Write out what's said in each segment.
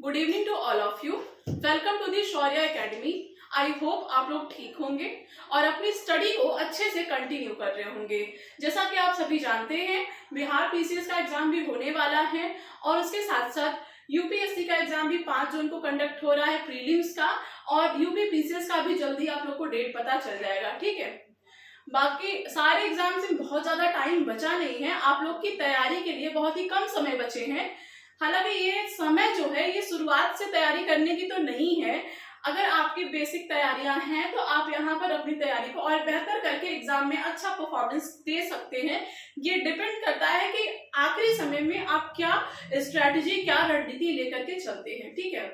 Good evening to all of you. Welcome to the Shaurya academy. I hope आप लोग ठीक होंगे और अपनी स्टडी को अच्छे से कंटिन्यू कर रहे होंगे। जैसा कि आप सभी जानते हैं, बिहार पीसीएस का एग्जाम भी होने वाला है और उसके साथ साथ यूपीएससी का एग्जाम भी 5 जून को कंडक्ट हो रहा है, प्रीलिम्स का, और यूपी पीसीएस का भी जल्दी आप लोग को डेट पता चल जाएगा। ठीक है, बाकी सारे एग्जाम से बहुत ज्यादा टाइम बचा नहीं है, आप लोग की तैयारी के लिए बहुत ही कम समय बचे हैं। हालांकि ये समय जो है ये शुरुआत से तैयारी करने की तो नहीं है। अगर आपकी बेसिक तैयारियां हैं तो आप यहाँ पर अपनी तैयारी को और बेहतर करके एग्जाम में अच्छा परफॉर्मेंस दे सकते हैं। ये डिपेंड करता है कि आखिरी समय में आप क्या स्ट्रेटजी, क्या रणनीति लेकर के चलते हैं। ठीक है,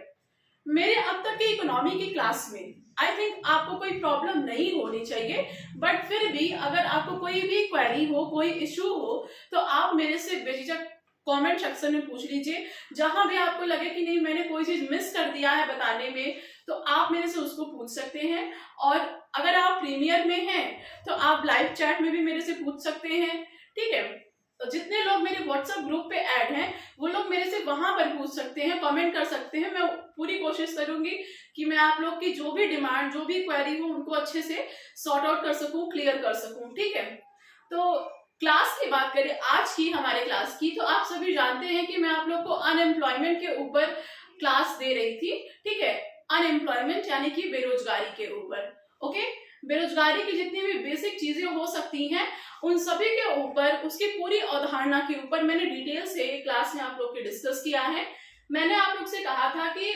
मेरे अब तक की इकोनॉमी की क्लास में आई थिंक आपको कोई प्रॉब्लम नहीं होनी चाहिए, बट फिर भी अगर आपको कोई भी क्वेरी हो, कोई इश्यू हो, तो आप मेरे से बेझिझक कमेंट सेक्शन में पूछ लीजिए। जहां भी आपको लगे कि नहीं मैंने कोई चीज मिस कर दिया है बताने में, तो आप मेरे से उसको पूछ सकते हैं। और अगर आप प्रीमियर में हैं तो आप लाइव चैट में भी मेरे से पूछ सकते हैं। ठीक है, तो जितने लोग मेरे व्हाट्सएप ग्रुप पे ऐड हैं वो लोग मेरे से वहां पर पूछ सकते हैं, कमेंट कर सकते हैं। मैं पूरी कोशिश करूंगी कि मैं आप लोग की जो भी डिमांड, जो भी क्वेरी हो, उनको अच्छे से सॉर्ट आउट कर सकूं, क्लियर कर सकूं। ठीक है, तो क्लास की बात करें आज की हमारे क्लास की, तो आप सभी जानते हैं कि मैं आप लोग को अनएम्प्लॉयमेंट के ऊपर क्लास दे रही थी। ठीक है, अनएम्प्लॉयमेंट यानी कि बेरोजगारी के ऊपर। ओके, बेरोजगारी की जितनी भी बेसिक चीजें हो सकती हैं उन सभी के ऊपर, उसकी पूरी अवधारणा के ऊपर मैंने डिटेल से क्लास में आप लोग के डिस्कस किया है। मैंने आप लोग से कहा था कि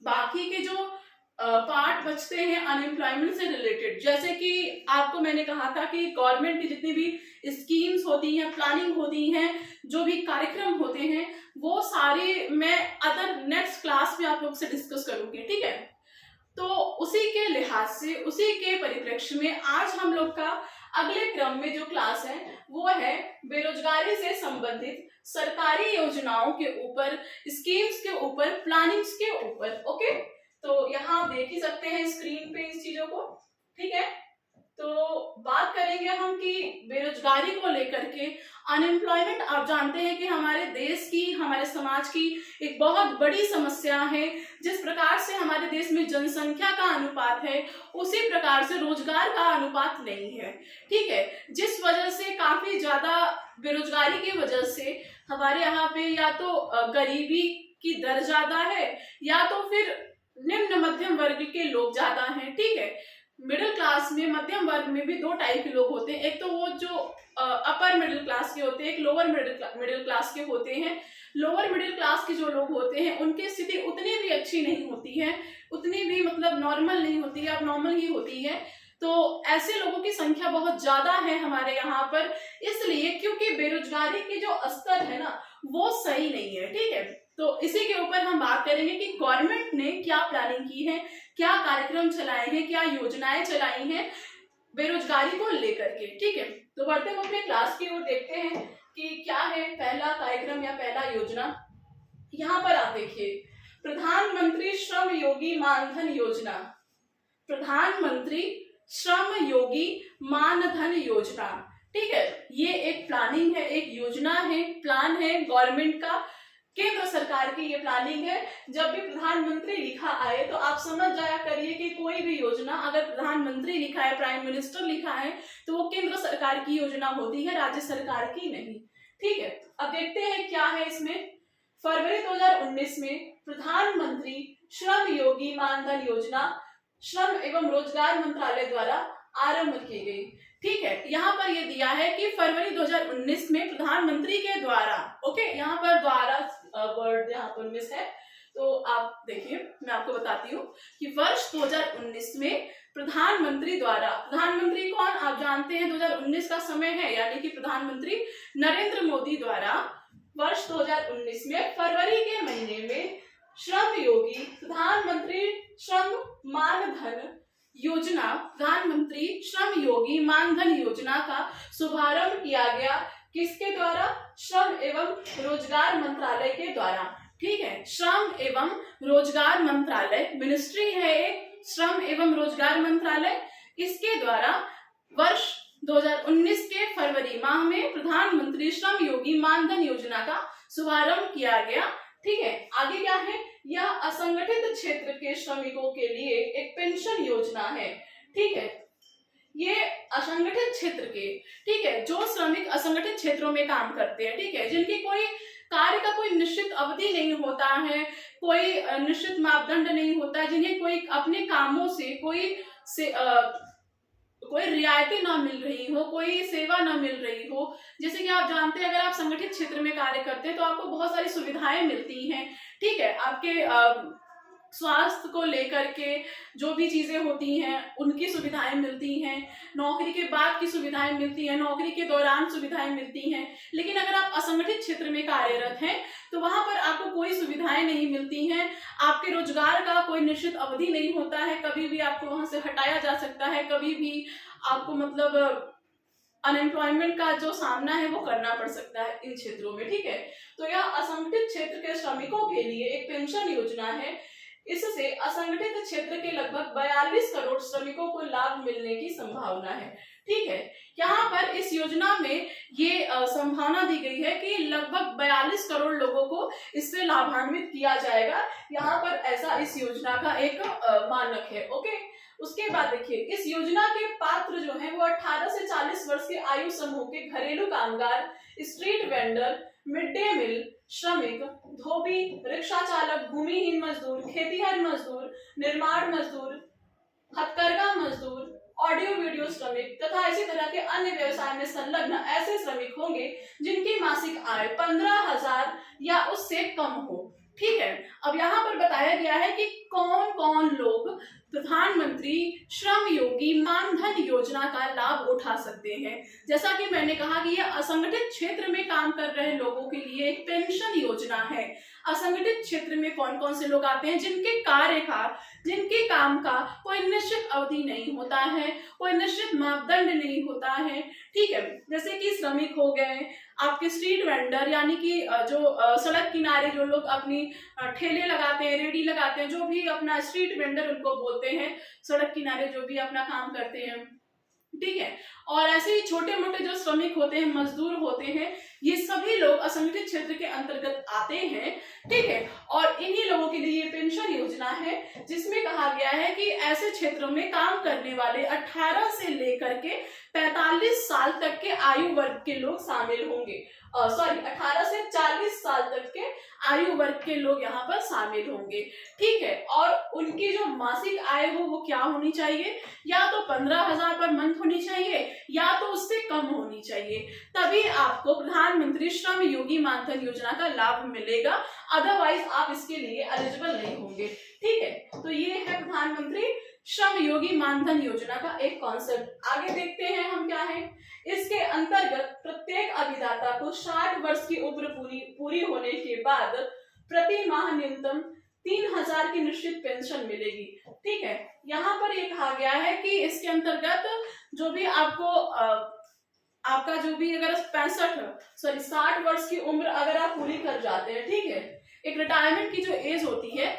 बाकी के जो पार्ट बचते हैं अनएम्प्लॉयमेंट से रिलेटेड, जैसे कि आपको मैंने कहा था कि गवर्नमेंट की जितनी भी स्कीम्स होती हैं, प्लानिंग होती हैं, जो भी कार्यक्रम होते हैं, वो सारे मैं अदर नेक्स्ट क्लास में आप लोग से डिस्कस करूंगी। ठीक है, तो उसी के लिहाज से, उसी के परिप्रेक्ष्य में आज हम लोग का अगले क्रम में जो क्लास है वो है बेरोजगारी से संबंधित सरकारी योजनाओं के ऊपर, स्कीम्स के ऊपर, प्लानिंग्स के ऊपर। ओके, तो यहाँ आप देख ही सकते हैं स्क्रीन पे इस चीजों को। ठीक है, तो बात करेंगे हम कि बेरोजगारी को लेकर के, अनएम्प्लॉयमेंट आप जानते हैं कि हमारे देश की, हमारे समाज की एक बहुत बड़ी समस्या है। जिस प्रकार से हमारे देश में जनसंख्या का अनुपात है उसी प्रकार से रोजगार का अनुपात नहीं है। ठीक है, जिस वजह से काफी ज्यादा बेरोजगारी की वजह से हमारे यहाँ पे या तो गरीबी की दर ज्यादा है या तो फिर निम्न मध्यम वर्ग के लोग ज्यादा हैं। ठीक है, मिडिल क्लास में, मध्यम वर्ग में भी 2 टाइप के लोग होते हैं। एक तो वो जो अपर मिडिल क्लास के होते हैं, एक लोअर मिडिल क्लास के होते हैं। लोअर मिडिल क्लास के जो लोग होते हैं उनकी स्थिति उतनी भी अच्छी नहीं होती है, उतनी भी मतलब नॉर्मल नहीं होती है, अब नॉर्मल ही होती है। तो ऐसे लोगों की संख्या बहुत ज्यादा है हमारे यहाँ पर, इसलिए क्योंकि बेरोजगारी की जो स्तर है ना वो सही नहीं है। ठीक है, तो इसी के ऊपर हम बात करेंगे कि गवर्नमेंट ने क्या प्लानिंग की है, क्या कार्यक्रम चलाए हैं, क्या योजनाएं चलाई हैं बेरोजगारी को लेकर के। ठीक है, तो बढ़ते हम अपने क्लास की ओर देखते हैं कि क्या है पहला कार्यक्रम या पहला योजना। यहाँ पर आप देखिए, प्रधानमंत्री श्रम योगी मानधन योजना, प्रधानमंत्री श्रम योगी मानधन योजना। ठीक है, ये एक प्लानिंग है, एक योजना है, प्लान है गवर्नमेंट का, केंद्र सरकार की ये प्लानिंग है। जब भी प्रधानमंत्री लिखा आए तो आप समझ जाया करिए कि कोई भी योजना अगर प्रधानमंत्री लिखा है, प्राइम मिनिस्टर लिखा है, तो वो केंद्र सरकार की योजना होती है, राज्य सरकार की नहीं। ठीक है, अब देखते हैं क्या है इसमें। फरवरी 2019 में प्रधानमंत्री श्रम योगी मानधन योजना श्रम एवं रोजगार मंत्रालय द्वारा आरंभ की गई। ठीक है, यहाँ पर ये दिया है कि फरवरी 2019 में प्रधानमंत्री के द्वारा, ओके, यहाँ पर द्वारा वर्ड यहाँ पर मिस है, तो आप देखिए मैं आपको बताती हूँ कि वर्ष 2019 में प्रधानमंत्री द्वारा, प्रधानमंत्री कौन आप जानते हैं, 2019 का समय है, यानी कि प्रधानमंत्री नरेंद्र मोदी द्वारा वर्ष 2019 में फरवरी के महीने में श्रम योगी प्रधानमंत्री श्रम मानधन योजना, प्रधानमंत्री श्रम योगी मानधन योजना का शुभारंभ किया गया। किसके द्वारा? श्रम एवं रोजगार मंत्रालय के द्वारा। ठीक है, श्रम एवं रोजगार मंत्रालय, मिनिस्ट्री है एक, श्रम एवं रोजगार मंत्रालय, इसके द्वारा वर्ष 2019 के फरवरी माह में प्रधानमंत्री श्रम योगी मानधन योजना का शुभारंभ किया गया। ठीक है, आगे क्या है, यह असंगठित क्षेत्र के श्रमिकों के लिए एक पेंशन योजना है। ठीक है, ये असंगठित क्षेत्र के, ठीक है, जो श्रमिक असंगठित क्षेत्रों में काम करते हैं, ठीक है, जिनकी कोई कार्य का कोई निश्चित अवधि नहीं होता है, कोई निश्चित मापदंड नहीं होता है, जिन्हें कोई अपने कामों से कोई रियायतें ना मिल रही हो, कोई सेवा ना मिल रही हो। जैसे कि आप जानते हैं, अगर आप संगठित क्षेत्र में कार्य करते हैं तो आपको बहुत सारी सुविधाएं मिलती हैं। ठीक है, आपके स्वास्थ्य को लेकर के जो भी चीजें होती हैं उनकी सुविधाएं मिलती हैं, नौकरी के बाद की सुविधाएं मिलती हैं, नौकरी के दौरान सुविधाएं मिलती हैं। लेकिन अगर आप असंगठित क्षेत्र में कार्यरत हैं तो वहां पर आपको कोई सुविधाएं नहीं मिलती हैं, आपके रोजगार का कोई निश्चित अवधि नहीं होता है, कभी भी आपको वहां से हटाया जा सकता है, कभी भी आपको मतलब अनएम्प्लॉयमेंट का जो सामना है वो करना पड़ सकता है इन क्षेत्रों में। ठीक है, तो यह असंगठित क्षेत्र के श्रमिकों के लिए एक पेंशन योजना है। इससे असंगठित क्षेत्र के लगभग 42 करोड़ श्रमिकों को लाभ मिलने की संभावना है। ठीक है, यहाँ पर इस योजना में ये संभावना दी गई है कि लगभग 42 करोड़ लोगों को इससे लाभान्वित किया जाएगा। यहाँ पर ऐसा इस योजना का एक मानक है। ओके, उसके बाद देखिए, इस योजना के पात्र जो हैं वो 18 से 40 वर्ष के आयु समूह के घरेलू कामगार, street vendor, mid day meal श्रमिक, धोबी, रिक्शा चालक, भूमिहीन मजदूर, खेतीहर मजदूर, निर्माण मजदूर, हथकरघा मजदूर, ऑडियो वीडियो श्रमिक तथा इसी तरह के अन्य व्यवसाय में संलग्न ऐसे श्रमिक होंगे जिनकी मासिक आय 15,000 या उससे कम हो। ठीक है, अब यहाँ पर बताया गया है कि कौन कौन लोग प्रधानमंत्री श्रम योगी मानधन योजना का लाभ उठा सकते हैं। जैसा कि मैंने कहा कि यह असंगठित क्षेत्र में काम कर रहे लोगों के लिए एक पेंशन योजना है। असंगठित क्षेत्र में कौन कौन से लोग आते हैं जिनके कार्य का, जिनके काम का कोई निश्चित अवधि नहीं होता है, कोई निश्चित मापदंड नहीं होता है। ठीक है, जैसे कि श्रमिक हो गए, आपके स्ट्रीट वेंडर यानी कि जो सड़क किनारे जो लोग अपनी ठेले लगाते हैं, रेडी लगाते हैं, जो भी अपना स्ट्रीट वेंडर उनको बोलते हैं, सड़क किनारे जो भी अपना काम करते हैं। ठीक है, और ऐसे ही छोटे मोटे जो श्रमिक होते हैं, मजदूर होते हैं, ये सभी लोग असंगठित क्षेत्र के अंतर्गत आते हैं। ठीक है, और इन्हीं लोगों के लिए ये पेंशन योजना है जिसमें कहा गया है कि ऐसे क्षेत्रों में काम करने वाले 18 से लेकर के 45 साल तक के आयु वर्ग के लोग शामिल होंगे। 18 से 40 साल तक के आयु वर्ग के लोग यहाँ पर शामिल होंगे। ठीक है, और उनकी जो मासिक आय हो वो क्या होनी चाहिए, या तो 15,000 पर मंथ होनी चाहिए या तो उससे कम होनी चाहिए, तभी आपको प्रधानमंत्री श्रम योगी मानधन योजना का लाभ मिलेगा, अदरवाइज आप इसके लिए एलिजिबल नहीं होंगे। ठीक है, तो ये है प्रधानमंत्री श्रम योगी मानधन योजना का एक कॉन्सेप्ट। आगे देखते हैं हम क्या है। इसके अंतर्गत प्रत्येक अभिदाता को 60 वर्ष की उम्र पूरी होने के बाद प्रति माह न्यूनतम 3,000 की निश्चित पेंशन मिलेगी। ठीक है, यहाँ पर ये कहा गया है कि इसके अंतर्गत जो भी आपका जो भी अगर 60 वर्ष की उम्र अगर आप पूरी कर जाते हैं, ठीक है, एक रिटायरमेंट की जो एज होती है,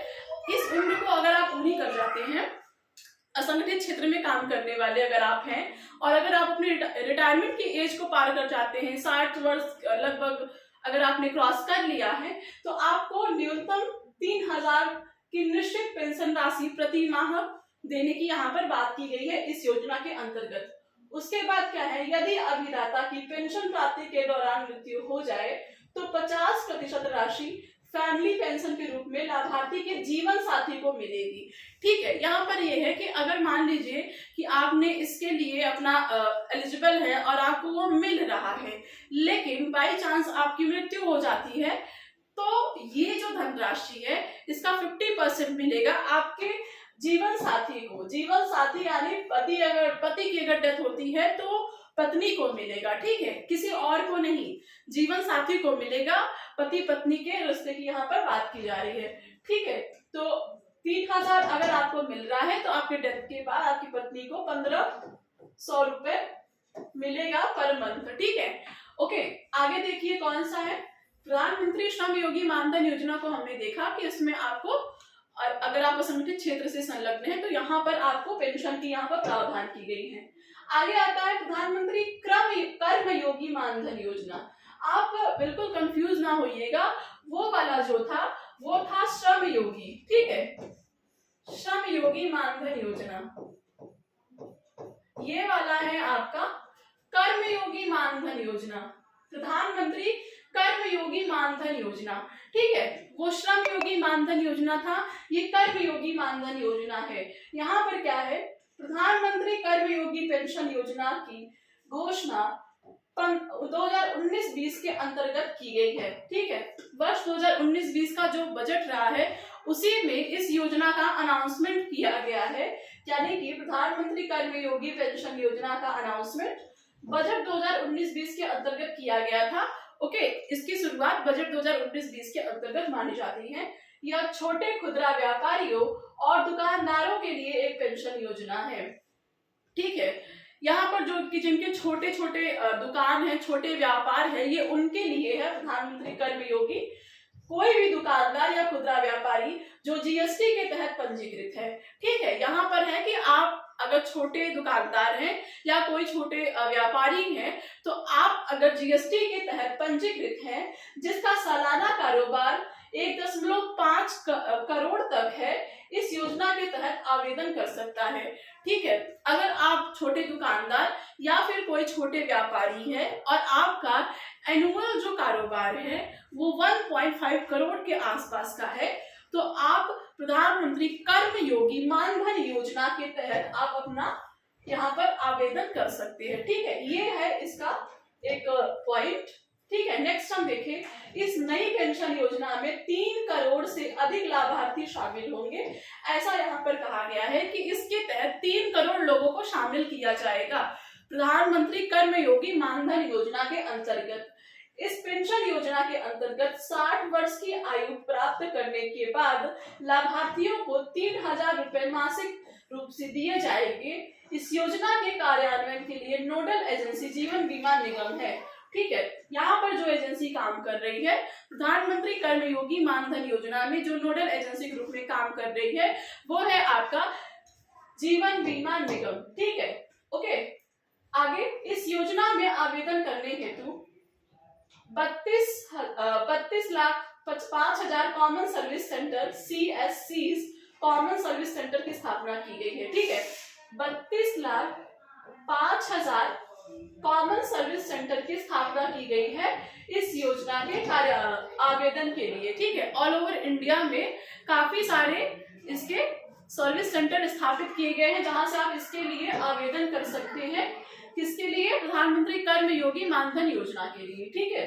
इस उम्र को अगर आप पूरी कर जाते हैं, असंगठित क्षेत्र में काम करने वाले अगर आप हैं, और अगर आप अपने रिटायरमेंट की एज को पार कर जाते हैं, 60 वर्ष लगभग अगर आपने क्रॉस कर लिया है, तो आपको न्यूनतम 3,000 की निश्चित पेंशन राशि प्रति माह देने की यहाँ पर बात की गई है इस योजना के अंतर्गत। उसके बाद क्या है, यदि अभिदाता की पेंशन प्राप्ति के दौरान मृत्यु हो जाए तो 50% राशि फैमिली पेंशन के रूप में लाभार्थी के जीवन साथी को मिलेगी। ठीक है, यहाँ पर यह है कि अगर मान लीजिए कि आपने इसके लिए अपना एलिजिबल है और आपको वो मिल रहा है, लेकिन बाय चांस आपकी मृत्यु हो जाती है, तो ये जो धनराशि है इसका 50% मिलेगा आपके जीवन साथी को। जीवन साथी यानी पति की अगर डेथ होती है तो पत्नी को मिलेगा। ठीक है, किसी और को नहीं, जीवन साथी को मिलेगा। पति पत्नी के रिश्ते की यहाँ पर बात की जा रही है। ठीक है, तो 3,000 अगर आपको मिल रहा है तो आपके डेथ के बाद आपकी पत्नी को 1,500 रुपए मिलेगा पर मंथ। ठीक है, ओके, आगे देखिए कौन सा है। प्रधानमंत्री श्रम योगी मानधन योजना को हमने देखा कि इसमें आपको अगर आप असंगठित क्षेत्र से संलग्न हैं तो यहाँ पर आपको पेंशन की यहाँ पर प्रावधान की गई है। आगे आता है प्रधानमंत्री कर्मयोगी मानधन योजना। आप बिल्कुल कंफ्यूज ना होइएगा, वो वाला जो था वो था श्रम योगी, ठीक है, श्रम योगी मानधन योजना। ये वाला है आपका कर्मयोगी मानधन योजना, प्रधानमंत्री कर्मयोगी मानधन योजना, ठीक है। वो श्रम योगी मानधन योजना था, ये कर्मयोगी मानधन योजना है। यहाँ पर क्या है, प्रधानमंत्री कर्मयोगी पेंशन योजना की घोषणा 2019-20 के अंतर्गत की गई है, ठीक है। वर्ष 2019-20 का जो बजट रहा है उसी में इस योजना का अनाउंसमेंट किया गया है, यानी कि प्रधानमंत्री कर्मयोगी पेंशन योजना का अनाउंसमेंट बजट 2019-20 के अंतर्गत किया गया था। ओके, इसकी शुरुआत बजट 2019-20 के अंतर्गत मानी जाती है। यह छोटे खुदरा व्यापारियों और दुकानदारों के लिए एक पेंशन योजना है, ठीक है। यहाँ पर जो कि जिनके छोटे छोटे दुकान है, छोटे व्यापार है, ये उनके लिए है प्रधानमंत्री कर्मयोगी। कोई भी दुकानदार या खुदरा व्यापारी जो जीएसटी के तहत पंजीकृत है, ठीक है। यहाँ पर है कि आप अगर छोटे दुकानदार हैं या कोई छोटे व्यापारी हैं, तो आप अगर जीएसटी के तहत पंजीकृत हैं, जिसका सालाना कारोबार 1.5 करोड़ तक है, इस योजना के तहत आवेदन कर सकता है, ठीक है। अगर आप छोटे दुकानदार या फिर कोई छोटे व्यापारी है और आपका एनुअल जो कारोबार है वो 1.5 करोड़ के आसपास का है, तो आप प्रधानमंत्री कर्मयोगी मानधन योजना के तहत आप अपना यहाँ पर आवेदन कर सकते हैं, ठीक है। ये है इसका एक पॉइंट, ठीक है। नेक्स्ट हम देखें, इस नई पेंशन योजना में 3 करोड़ से अधिक लाभार्थी शामिल होंगे। ऐसा यहाँ पर कहा गया है कि इसके तहत 3 करोड़ लोगों को शामिल किया जाएगा प्रधानमंत्री कर्मयोगी मानधन योजना के अंतर्गत। इस पेंशन योजना के अंतर्गत 60 वर्ष की आयु प्राप्त करने के बाद लाभार्थियों को 3,000 रुपए मासिक रूप से दिए जाएंगे। इस योजना के कार्यान्वयन के लिए नोडल एजेंसी जीवन बीमा निगम है, ठीक है। यहाँ पर जो एजेंसी काम कर रही है प्रधानमंत्री कर्मयोगी मानधन योजना में, जो नोडल एजेंसी के रूप में काम कर रही है, वो है आपका जीवन बीमा निगम, ठीक है। ओके, आगे इस योजना में आवेदन करने हेतु 32 lakh 5,000 common service centre CSCs common service centre की स्थापना की गई है, ठीक है। 32 लाख 5,000 कॉमन सर्विस सेंटर की स्थापना की गई है इस योजना के आवेदन के लिए, ठीक है। ऑल ओवर इंडिया में काफी सारे इसके सर्विस सेंटर स्थापित किए गए हैं जहां से आप इसके लिए आवेदन कर सकते हैं। किसके लिए? प्रधानमंत्री कर्मयोगी मानधन योजना के लिए, ठीक है।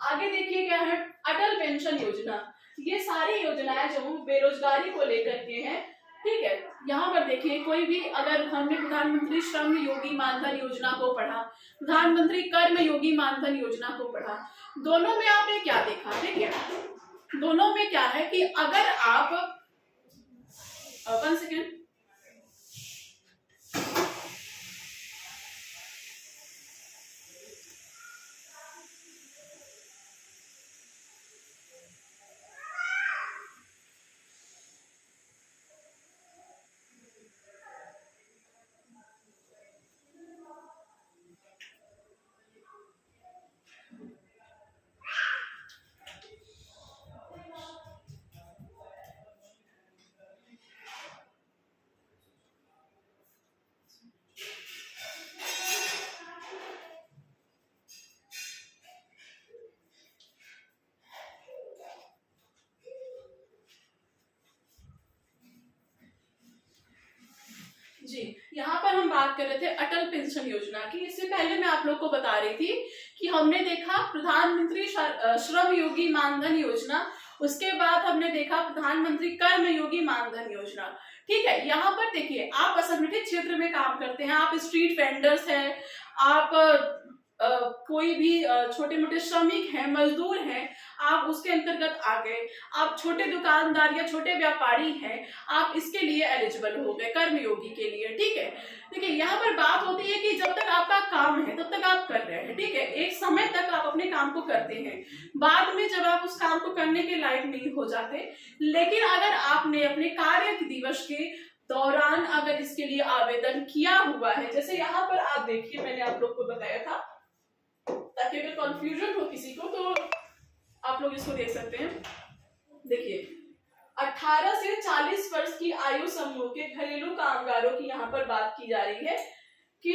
आगे देखिए क्या है, अटल पेंशन योजना। ये सारी योजनाएं जो बेरोजगारी को लेकर के हैं, ठीक है। यहाँ पर देखिए, कोई भी अगर हमने प्रधानमंत्री श्रम योगी मानधन योजना को पढ़ा, प्रधानमंत्री कर्म योगी मानधन योजना को पढ़ा, दोनों में आपने क्या देखा? देखिए दोनों में क्या है कि अगर आप 1 सेकेंड, जी यहाँ पर हम बात कर रहे थे अटल पेंशन योजना की। इससे पहले मैं आप लोग को बता रही थी कि हमने देखा प्रधानमंत्री श्रम योगी मानधन योजना, उसके बाद हमने देखा प्रधानमंत्री कर्म योगी मानधन योजना, ठीक है। यहाँ पर देखिए, आप असंगठित क्षेत्र में काम करते हैं, आप स्ट्रीट वेंडर्स हैं, आप कोई भी छोटे मोटे श्रमिक हैं, मजदूर हैं, आप उसके अंतर्गत आ गए। आप छोटे दुकानदार या छोटे व्यापारी हैं, आप इसके लिए एलिजिबल हो गए कर्मयोगी के लिए, ठीक है। देखिए यहाँ पर बात होती है कि जब तक आपका काम है तब तक आप कर रहे हैं, ठीक है। एक समय तक आप अपने काम को करते हैं, बाद में जब आप उस काम को करने के लायक नहीं हो जाते, लेकिन अगर आपने अपने कार्य दिवस के दौरान अगर इसके लिए आवेदन किया हुआ है, जैसे यहाँ पर आप देखिए, मैंने आप लोग को बताया था, ताकि अगर कंफ्यूजन हो किसी को तो आप लोग इसको देख सकते हैं। देखिए 18 से 40 वर्ष की आयु समूह के घरेलू कामगारों की यहाँ पर बात की जा रही है कि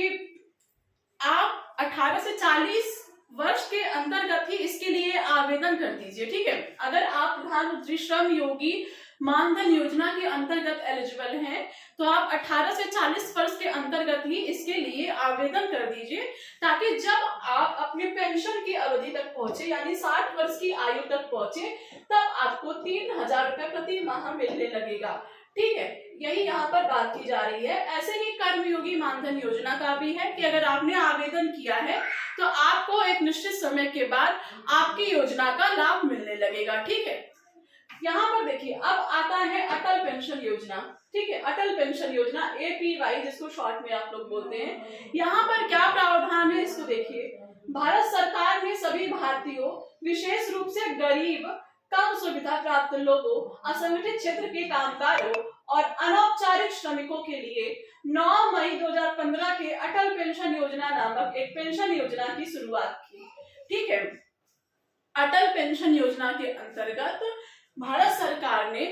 आप 18 से 40 वर्ष के अंतर्गत ही इसके लिए आवेदन कर दीजिए। ठीक है, अगर आप प्रधानमंत्री श्रम योगी मानधन योजना के अंतर्गत एलिजिबल हैं तो आप 18 से 40 वर्ष के अंतर्गत ही इसके लिए आवेदन कर दीजिए, ताकि जब आप अपने पेंशन की अवधि तक पहुंचे यानी 60 वर्ष की आयु तक पहुंचे तब आपको 3000 रुपए प्रति माह मिलने लगेगा। ठीक है, यही यहाँ पर बात की जा रही है। ऐसे ही कर्मयोगी मानधन योजना का भी है कि अगर आपने आवेदन किया है तो आपको एक निश्चित समय के बाद आपकी योजना का लाभ मिलने लगेगा। ठीक है, यहाँ पर देखिए अब आता है अटल पेंशन योजना। ठीक है, अटल पेंशन योजना APY जिसको शॉर्ट में आप लोग बोलते हैं। यहाँ पर क्या प्रावधान है इसको देखिए। भारत सरकार ने सभी भारतीयों विशेष रूप से गरीब, कम सुविधा प्राप्त लोगों, असंगठित क्षेत्र के कामगारों और अनौपचारिक श्रमिकों के लिए 9 मई 2015 के अटल पेंशन योजना नामक एक पेंशन योजना की शुरुआत की। ठीक है, अटल पेंशन योजना के अंतर्गत भारत सरकार ने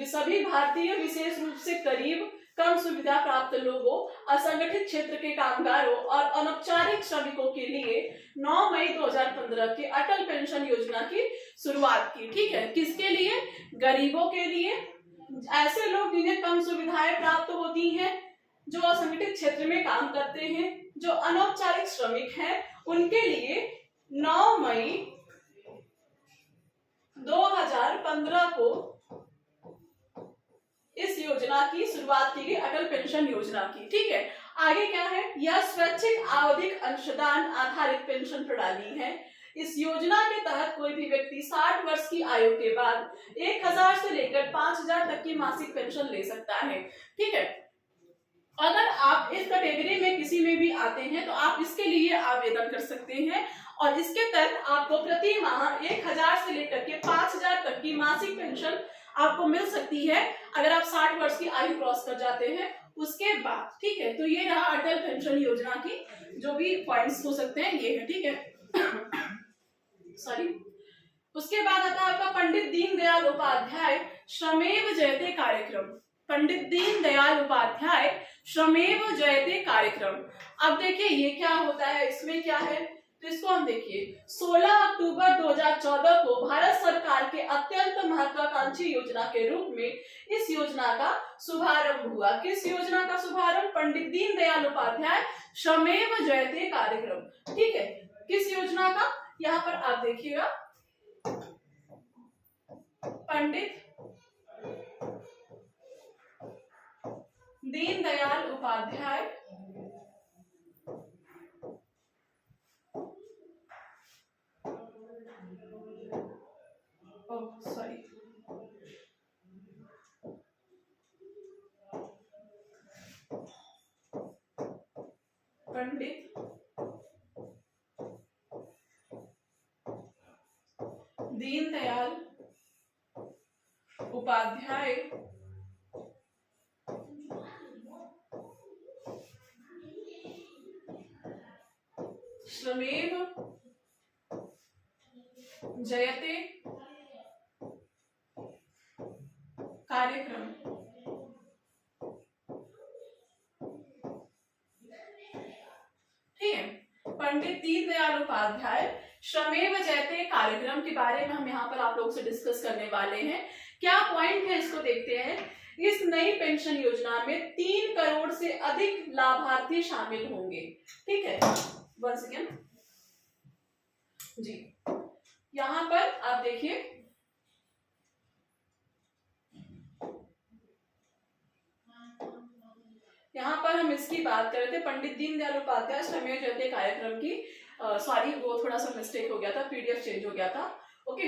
सभी भारतीय विशेष रूप से गरीब, कम सुविधा प्राप्त लोगों, असंगठित क्षेत्र के कामगारों और अनौपचारिक श्रमिकों के लिए 9 मई 2015 के अटल पेंशन योजना की शुरुआत की। ठीक है, किसके लिए? गरीबों के लिए, ऐसे लोग जिन्हें कम सुविधाएं प्राप्त होती हैं, जो असंगठित क्षेत्र में काम करते हैं, जो अनौपचारिक श्रमिक हैं, उनके लिए 9 मई 2015 को इस योजना की शुरुआत की गई, अटल पेंशन योजना की। ठीक है, आगे क्या है? यह स्वैच्छिक आवधिक अंशदान आधारित पेंशन प्रणाली है। इस योजना के तहत कोई भी व्यक्ति 60 वर्ष की आयु के बाद 1000 से लेकर 5000 तक की मासिक पेंशन ले सकता है। ठीक है, अगर आप इस कैटेगरी में किसी में भी आते हैं तो आप इसके लिए आवेदन कर सकते हैं और इसके तहत आपको प्रति माह 1000 से लेकर के 5000 तक की मासिक पेंशन आपको मिल सकती है अगर आप 60 वर्ष की आयु क्रॉस कर जाते हैं उसके बाद। ठीक है, तो ये रहा अटल पेंशन योजना की जो भी पॉइंट्स हो सकते हैं, ये है। ठीक है सॉरी। उसके बाद आता है आपका पंडित दीनदयाल उपाध्याय श्रमेव जयते कार्यक्रम। पंडित दीनदयाल उपाध्याय श्रमेव जयते कार्यक्रम। अब देखिए ये क्या होता है, इसमें क्या है, तो इसको हम देखिए 16 अक्टूबर 2014 को भारत सरकार के अत्यंत महत्वाकांक्षी योजना के रूप में इस योजना का शुभारंभ हुआ। किस योजना का शुभारंभ? पंडित दीनदयाल उपाध्याय श्रमेव जयते कार्यक्रम। ठीक है, किस योजना का? यहाँ पर आप देखिएगा पंडित दीनदयाल उपाध्याय पंडित दीनदयाल उपाध्याय श्रमेव जयते कार्यक्रम। ठीक है, पंडित दीनदयाल उपाध्याय श्रमेव जयते कार्यक्रम के बारे में हम यहाँ पर आप लोगों से डिस्कस करने वाले हैं। क्या पॉइंट है इसको देखते हैं। इस नई पेंशन योजना में 3 करोड़ से अधिक लाभार्थी शामिल होंगे। ठीक है, वन सेकेंड जी, यहाँ पर आप देखिए यहाँ पर हम इसकी बात कर रहे थे पंडित दीनदयाल उपाध्याय श्रमेव जयते कार्यक्रम की। सॉरी वो थोड़ा सा मिस्टेक हो गया था, पीडीएफ चेंज हो गया था। ओके,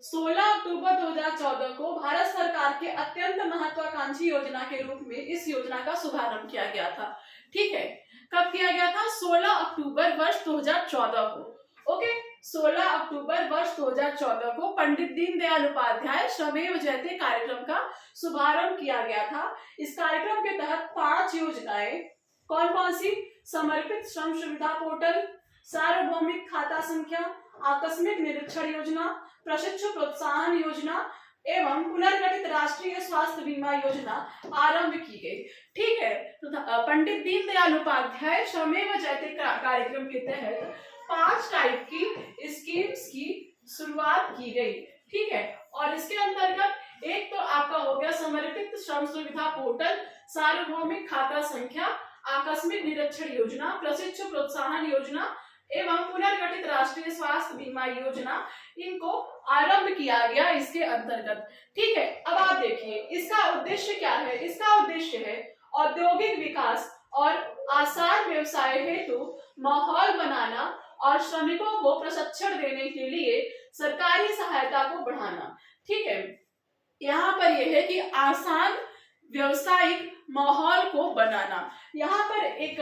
16 अक्टूबर 2014 को भारत सरकार के अत्यंत महत्वाकांक्षी योजना के रूप में इस योजना का शुभारंभ किया गया था। ठीक है, कब किया गया था? 16 अक्टूबर वर्ष 2014 को। ओके, 16 अक्टूबर वर्ष 2014 को पंडित दीनदयाल उपाध्याय श्रमेव जयते कार्यक्रम का शुभारंभ किया गया था। इस कार्यक्रम के तहत 5 योजनाएं कौन कौन सी? समर्पित श्रम सुविधा पोर्टल, सार्वभौमिक खाता संख्या, आकस्मिक निरीक्षण योजना, प्रशिक्षु प्रोत्साहन योजना एवं पुनर्गठित राष्ट्रीय स्वास्थ्य बीमा योजना आरंभ की गई। ठीक है, तो पंडित दीनदयाल उपाध्याय श्रमेव जयते कार्यक्रम के तहत 5 टाइप की स्कीम्स की शुरुआत की गई। ठीक है, और इसके अंतर्गत एक तो आपका हो गया समर्पित श्रम सुविधा पोर्टल, सार्वभौमिक खाता संख्या, आकस्मिक निरीक्षण योजना, प्रशिक्षु प्रोत्साहन योजना एवं पुनर्गठित राष्ट्रीय स्वास्थ्य बीमा योजना, इनको आरंभ किया गया इसके अंतर्गत। ठीक है, अब आप देखिए इसका उद्देश्य क्या है। इसका उद्देश्य है औद्योगिक विकास और आसान व्यवसाय हेतु माहौल बनाना और श्रमिकों को प्रशिक्षण देने के लिए सरकारी सहायता को बढ़ाना। ठीक है, यहाँ पर यह है कि आसान व्यवसायिक माहौल को बनाना। यहाँ पर एक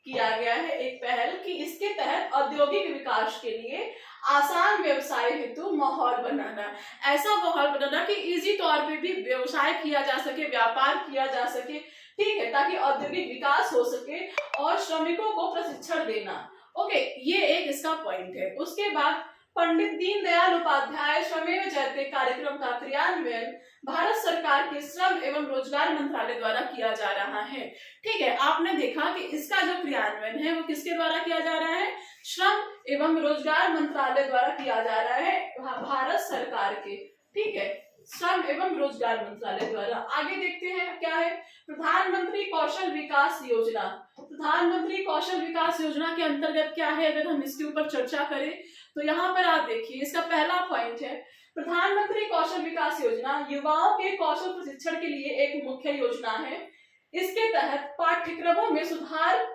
किया गया है एक पहल कि इसके तहत औद्योगिक विकास के लिए आसान व्यवसाय हेतु माहौल बनाना, ऐसा माहौल बनाना कि इजी तौर पे भी व्यवसाय किया जा सके, व्यापार किया जा सके। ठीक है, ताकि औद्योगिक विकास हो सके और श्रमिकों को प्रशिक्षण देना। ओके, ये एक इसका पॉइंट है। उसके बाद पंडित दीनदयाल उपाध्याय श्रमेव जयते कार्यक्रम का क्रियान्वयन भारत सरकार के श्रम एवं रोजगार मंत्रालय द्वारा किया जा रहा है। ठीक है, आपने देखा कि इसका जो क्रियान्वयन है वो किसके द्वारा किया जा रहा है, श्रम एवं रोजगार मंत्रालय द्वारा किया जा रहा है, भारत सरकार के। ठीक है, श्रम एवं रोजगार मंत्रालय द्वारा। आगे देखते हैं क्या है, प्रधानमंत्री कौशल विकास योजना। प्रधानमंत्री कौशल विकास योजना के अंतर्गत क्या है, अगर हम इसके ऊपर चर्चा करें तो यहाँ पर आप देखिए इसका पहला पॉइंट है प्रधानमंत्री कौशल विकास योजना युवाओं के कौशल प्रशिक्षण के लिए एक मुख्य योजना है। इसके तहत पाठ्यक्रमों में सुधार,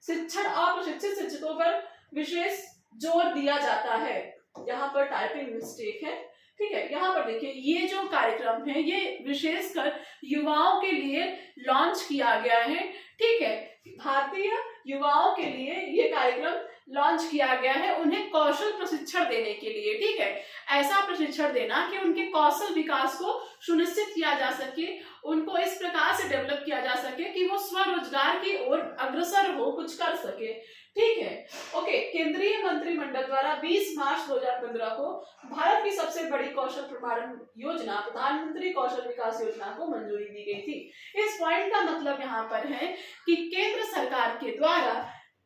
शिक्षण और प्रशिक्षित शिक्षकों पर विशेष जोर दिया जाता है। यहाँ पर टाइपिंग मिस्टेक है। ठीक है, यहाँ पर देखिए ये जो कार्यक्रम है ये विशेषकर युवाओं के लिए लॉन्च किया गया है। ठीक है, भारतीय युवाओं के लिए ये कार्यक्रम लॉन्च किया गया है, उन्हें कौशल प्रशिक्षण देने के लिए। ठीक है, ऐसा प्रशिक्षण देना कि उनके कौशल विकास को सुनिश्चित किया जा सके, उनको इस प्रकार से डेवलप किया जा सके कि वो स्वरोजगार की ओर अग्रसर हो, कुछ कर सके। ठीक है, ओके। केंद्रीय मंत्रिमंडल द्वारा 20 मार्च 2015 को भारत की सबसे बड़ी कौशल प्रमाणन योजना प्रधानमंत्री कौशल विकास योजना को मंजूरी दी गई थी। इस पॉइंट का मतलब यहाँ पर है कि केंद्र सरकार के द्वारा,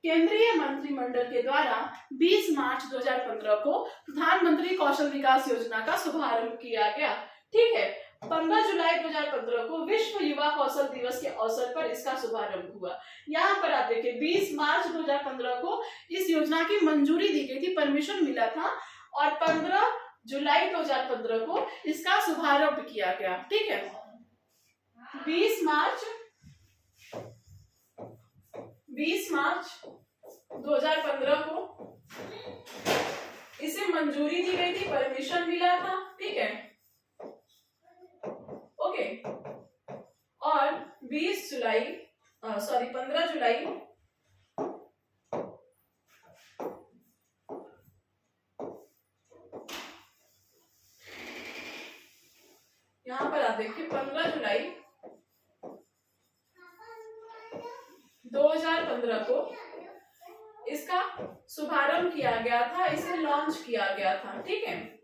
केंद्रीय मंत्रिमंडल के द्वारा 20 मार्च 2015 को प्रधानमंत्री कौशल विकास योजना का शुभारंभ किया गया। ठीक है, 15 जुलाई 2015 को विश्व युवा कौशल दिवस के अवसर पर इसका शुभारंभ हुआ। यहाँ पर आप देखिए 20 मार्च 2015 को इस योजना की मंजूरी दी गई थी, परमिशन मिला था, और 15 जुलाई 2015 को इसका शुभारंभ किया गया। ठीक है, 20 मार्च 2015 को इसे मंजूरी दी गई थी, परमिशन मिला था। ठीक है, ओके। और 15 जुलाई यहाँ पर आप देखिए 15 जुलाई 2015 को इसका शुभारंभ किया गया था, इसे लॉन्च किया गया था। ठीक है,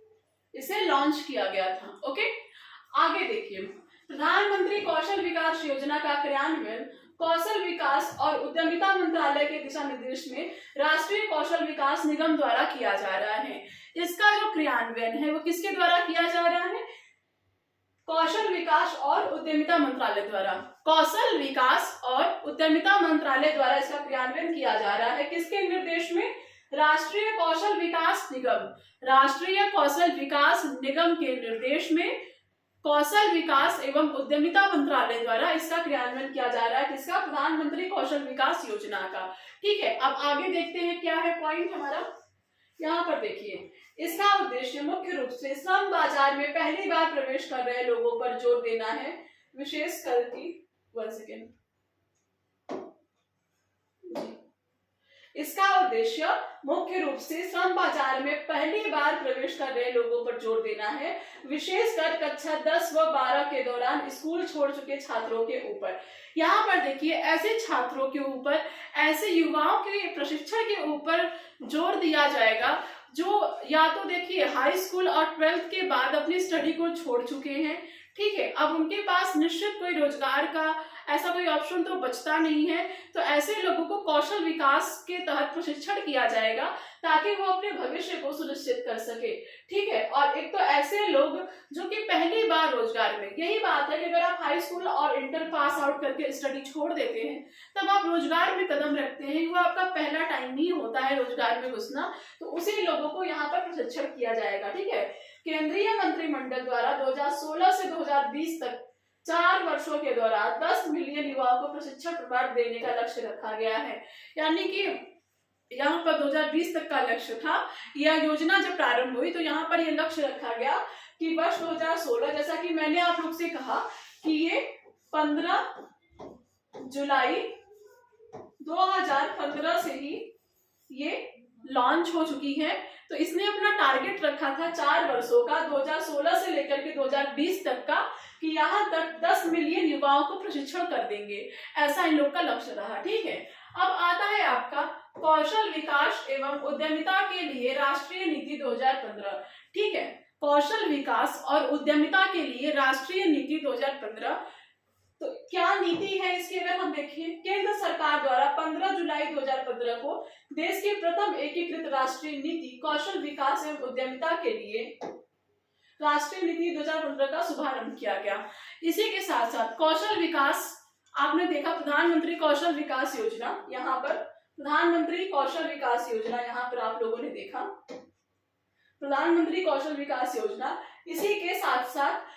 इसे लॉन्च किया गया था। ओके, आगे देखिए प्रधानमंत्री कौशल विकास योजना का क्रियान्वयन कौशल विकास और उद्यमिता मंत्रालय के दिशा निर्देश में राष्ट्रीय कौशल विकास निगम द्वारा किया जा रहा है। इसका जो क्रियान्वयन है वो किसके द्वारा किया जा रहा है, कौशल विकास और उद्यमिता मंत्रालय द्वारा। कौशल विकास और उद्यमिता मंत्रालय द्वारा इसका क्रियान्वयन किया जा रहा है। किसके निर्देश में, राष्ट्रीय कौशल विकास निगम, राष्ट्रीय कौशल विकास निगम के निर्देश में कौशल विकास एवं उद्यमिता मंत्रालय द्वारा इसका क्रियान्वयन किया जा रहा है। किसका, प्रधानमंत्री कौशल विकास योजना का। ठीक है, अब आगे देखते हैं क्या है पॉइंट हमारा। यहाँ पर देखिए इसका उद्देश्य मुख्य रूप से श्रम बाजार में पहली बार प्रवेश कर रहे लोगों पर जोर देना है, विशेषकर कि इसका उद्देश्य मुख्य रूप से श्रम बाजार में पहली बार प्रवेश कर रहे लोगों पर जोर देना है, विशेषकर कक्षा 10 व 12 के दौरान स्कूल छोड़ चुके छात्रों के ऊपर। यहाँ पर देखिए ऐसे छात्रों के ऊपर, ऐसे युवाओं के प्रशिक्षण के ऊपर जोर दिया जाएगा जो या तो देखिए हाई स्कूल और 12th के बाद अपनी स्टडी को छोड़ चुके हैं, ठीक है, अब उनके पास निश्चित कोई रोजगार का ऐसा कोई ऑप्शन तो बचता नहीं है, तो ऐसे लोगों को कौशल विकास के तहत प्रशिक्षण किया जाएगा ताकि वो अपने भविष्य को सुनिश्चित कर सके, ठीक है। और एक तो ऐसे लोग जो कि पहली बार रोजगार में, यही बात है कि अगर आप हाई स्कूल और इंटर पास आउट करके स्टडी छोड़ देते हैं तब आप रोजगार में कदम रखते हैं, वो आपका पहला टाइम ही होता है रोजगार में घुसना, तो उसी लोगों को यहाँ पर प्रशिक्षण किया जाएगा, ठीक है। केंद्रीय मंत्रिमंडल द्वारा 2016 से 2020 तक 4 वर्षों के दौरान 10 मिलियन युवाओं को प्रशिक्षण प्रदान देने का लक्ष्य रखा गया है। यानी कि यहाँ पर 2020 तक का लक्ष्य था, यह योजना जब प्रारंभ हुई तो यहाँ पर यह लक्ष्य रखा गया कि वर्ष 2016, जैसा कि मैंने आप लोग से कहा कि ये 15 जुलाई 2015 से ही ये लॉन्च हो चुकी है। तो इसने अपना टारगेट रखा था 4 वर्षों का, 2016 से लेकर के 2020 तक का, कि यहाँ तक 10 मिलियन युवाओं को प्रशिक्षण कर देंगे, ऐसा इन लोग का लक्ष्य रहा, ठीक है। अब आता है आपका कौशल विकास एवं उद्यमिता के लिए राष्ट्रीय नीति 2015, ठीक है। कौशल विकास और उद्यमिता के लिए राष्ट्रीय नीति 2015, तो क्या नीति है इसकी अगर हम देखें, केंद्र सरकार द्वारा 15 जुलाई 2015 को देश की प्रथम एकीकृत राष्ट्रीय नीति कौशल विकास एवं उद्यमिता के लिए राष्ट्रीय नीति 2015 का शुभारंभ किया गया। इसी के साथ साथ कौशल विकास, आपने देखा प्रधानमंत्री कौशल विकास योजना, यहाँ पर प्रधानमंत्री कौशल विकास योजना यहाँ पर आप लोगों ने देखा, प्रधानमंत्री कौशल विकास योजना। इसी के साथ साथ